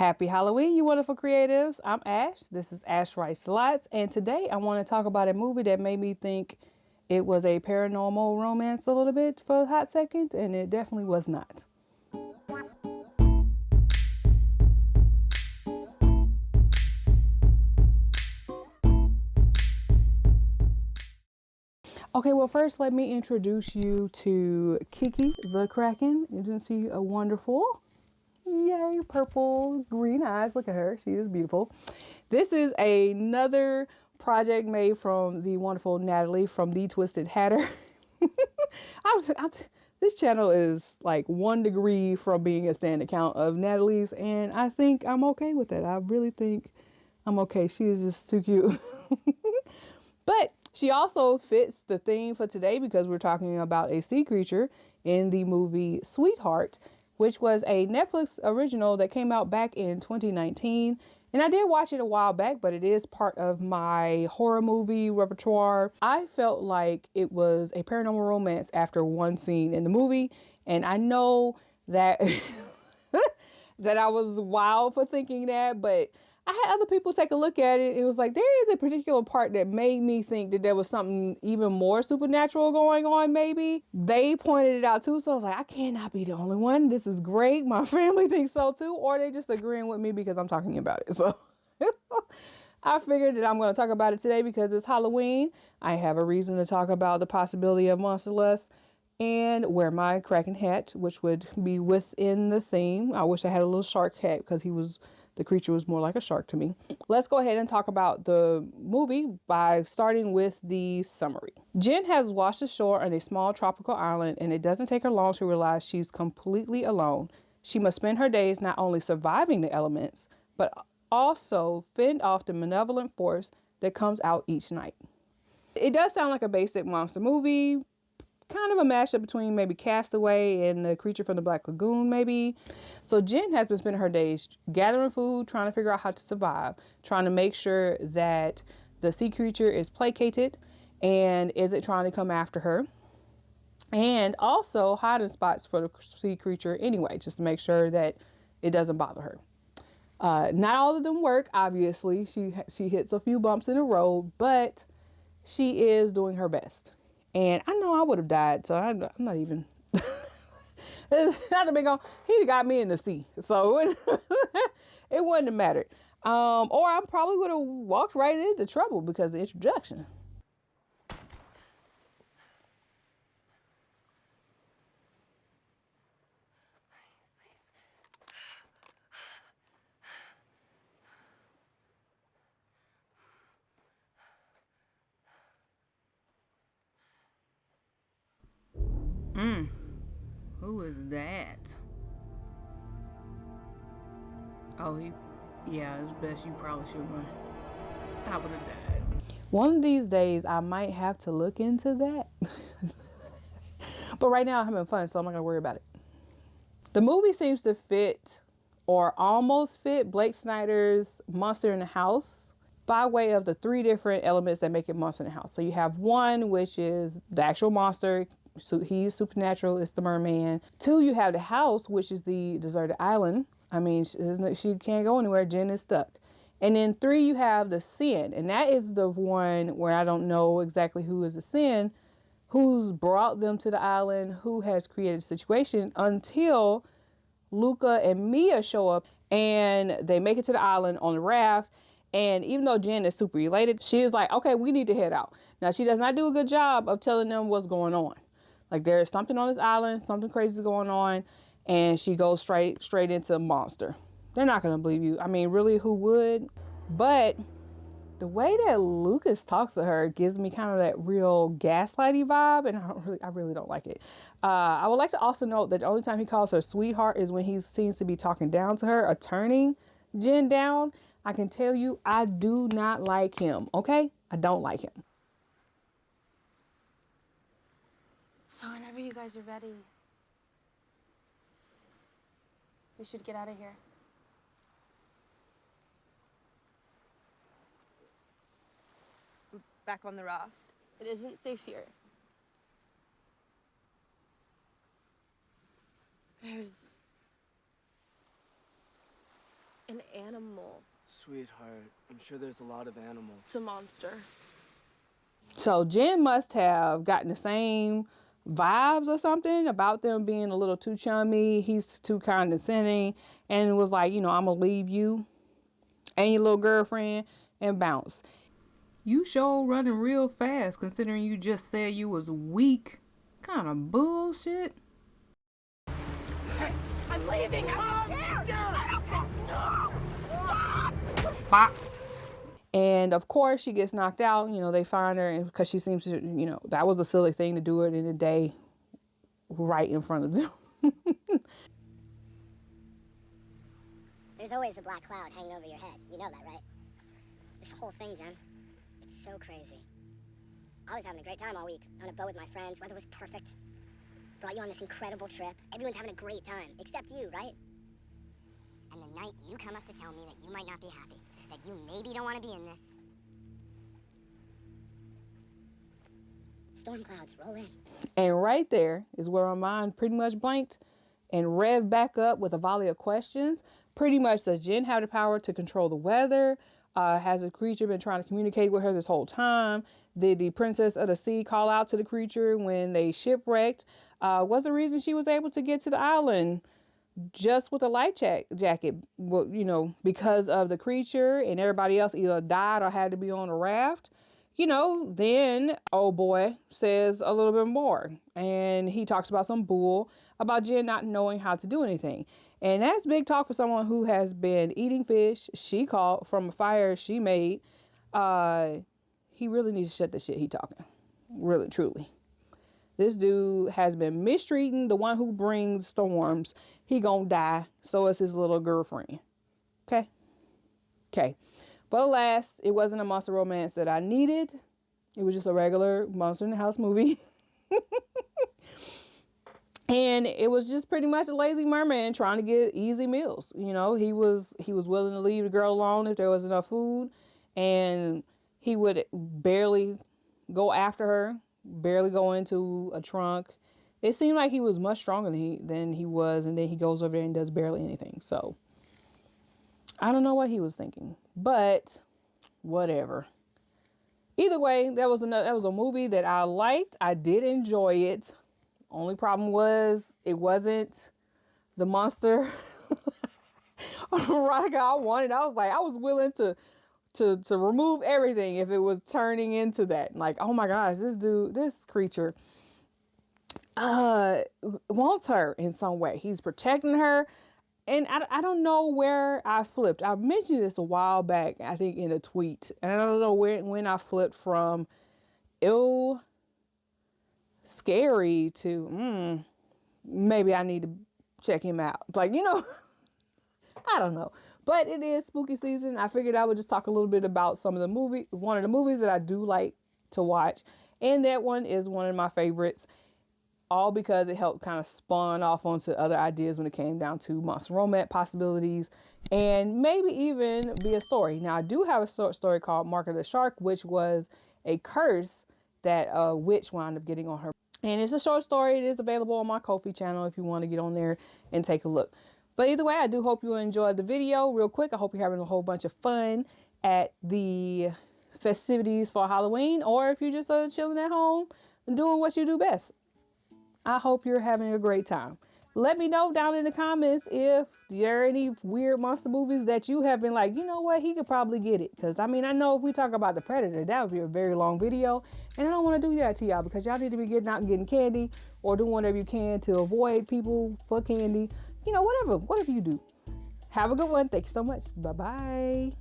Happy Halloween, you wonderful creatives. I'm Ash. This is Ash Writes Lots. And today I want to talk about a movie that made me think it was a paranormal romance a little bit for a hot second, and it definitely was not. Okay, well, first let me introduce you to Kiki the Kraken. Isn't she a wonderful? Yay, purple, green eyes. Look at her. She is beautiful. This is another project made from the wonderful Natalie from The Twisted Hatter. This channel is like 1 degree from being a stand account of Natalie's, and I think I'm okay with that. I really think I'm okay. She is just too cute. But she also fits the theme for today because we're talking about a sea creature in the movie Sweetheart, which was a Netflix original that came out back in 2019. And I did watch it a while back, but it is part of my horror movie repertoire. I felt like it was a paranormal romance after one scene in the movie. And I know that that I was wild for thinking that, but I had other people take a look at it. It was like, there is a particular part that made me think that there was something even more supernatural going on, maybe. They pointed it out too, so I was like, I cannot be the only one. This is great. My family thinks so too, or they just agreeing with me because I'm talking about it. So I figured that I'm going to talk about it today because it's Halloween. I have a reason to talk about the possibility of monster lust and wear my Kraken hat, which would be within the theme. I wish I had a little shark hat because the creature was more like a shark to me. Let's go ahead and talk about the movie by starting with the summary. Jen has washed ashore on a small tropical island, and it doesn't take her long to realize she's completely alone. She must spend her days not only surviving the elements, but also fend off the malevolent force that comes out each night. It does sound like a basic monster movie, kind of a mashup between maybe Castaway and The Creature from the Black Lagoon, maybe. So Jen has been spending her days gathering food, trying to figure out how to survive, trying to make sure that the sea creature is placated and is it trying to come after her, and also hiding spots for the sea creature anyway, just to make sure that it doesn't bother her. Not all of them work, obviously. She hits a few bumps in the road, but she is doing her best. And I know I would have died, so I'm not even. It's not a big on. He got me in the sea, so it wouldn't have mattered. Or I probably would have walked right into trouble because of the introduction. Who is that? Oh, yeah, it's best you probably should run. I would have died. One of these days, I might have to look into that. But right now, I'm having fun, so I'm not going to worry about it. The movie seems to fit, or almost fit, Blake Snyder's Monster in the House by way of the 3 different elements that make it Monster in the House. So you have 1, which is the actual monster. So he's supernatural. It's the merman. 2, you have the house, which is the deserted island. I mean, she can't go anywhere. Jen is stuck. And then 3, you have the sin. And that is the one where I don't know exactly who is the sin, who's brought them to the island, who has created a situation until Luca and Mia show up and they make it to the island on the raft. And even though Jen is super elated, she is like, okay, we need to head out. Now, she does not do a good job of telling them what's going on. Like, there is something on this island, something crazy is going on, and she goes straight into a monster. They're not going to believe you. I mean, really, who would? But the way that Lucas talks to her gives me kind of that real gaslighty vibe, and I really don't like it. I would like to also note that the only time he calls her sweetheart is when he seems to be talking down to her or turning Jen down. I can tell you, I do not like him. Okay, I don't like him. So whenever you guys are ready, we should get out of here. Back on the raft. It isn't safe here. There's an animal. Sweetheart, I'm sure there's a lot of animals. It's a monster. So Jen must have gotten the same vibes or something about them being a little too chummy. He's too condescending, and was like, I'm gonna leave you and your little girlfriend and bounce. You sure running real fast considering you just said you was weak. Kind of bullshit. Hey, I'm leaving. I don't care. I don't care. No. Bop. And of course she gets knocked out. They find her because she seems to, that was a silly thing to do it in the day right in front of them. There's always a black cloud hanging over your head. You know that, right? This whole thing, Jen, it's so crazy. I was having a great time all week, on a boat with my friends. Weather was perfect. Brought you on this incredible trip. Everyone's having a great time, except you, right? And the night you come up to tell me that you might not be happy, that you maybe don't want to be in this. Storm clouds roll in. And right there is where my mind pretty much blanked and revved back up with a volley of questions. Pretty much, does Jen have the power to control the weather? Has the creature been trying to communicate with her this whole time? Did the princess of the sea call out to the creature when they shipwrecked? Was the reason she was able to get to the island just with a life jacket, because of the creature, and everybody else either died or had to be on a raft? Then old boy says a little bit more, and he talks about some bull about Jen not knowing how to do anything. And that's big talk for someone who has been eating fish she caught from a fire she made. He really needs to shut the shit he talking. Really, truly. This dude has been mistreating the one who brings storms. He gonna die. So is his little girlfriend. Okay. But alas, it wasn't a monster romance that I needed. It was just a regular Monster in the House movie. And it was just pretty much a lazy merman trying to get easy meals. He was willing to leave the girl alone if there was enough food, and he would barely go after her, barely go into a trunk. It seemed like he was much stronger than he was, and then he goes over there and does barely anything. So I don't know what he was thinking, but whatever. Either way, that was a movie that I liked. I did enjoy it. Only problem was it wasn't the monster erotica I wanted. I was like, I was willing to remove everything if it was turning into that. Like, oh my gosh, this creature wants her in some way. He's protecting her. And I don't know where I flipped. I mentioned this a while back, I think in a tweet. And I don't know when I flipped from scary to maybe I need to check him out. Like, I don't know. But it is spooky season. I figured I would just talk a little bit about one of the movies that I do like to watch. And that one is one of my favorites. All because it helped kind of spawn off onto other ideas when it came down to monster romance possibilities and maybe even be a story. Now, I do have a short story called Mark of the Shark, which was a curse that a witch wound up getting on her. And it's a short story. It is available on my Ko-fi channel if you want to get on there and take a look. But either way, I do hope you enjoyed the video. Real quick, I hope you're having a whole bunch of fun at the festivities for Halloween, or if you're just chilling at home and doing what you do best. I hope you're having a great time. Let me know down in the comments if there are any weird monster movies that you have been like, you know what, he could probably get it. Because, I know if we talk about The Predator, that would be a very long video. And I don't want to do that to y'all because y'all need to be getting out and getting candy or doing whatever you can to avoid people for candy. Whatever you do. Have a good one. Thank you so much. Bye-bye.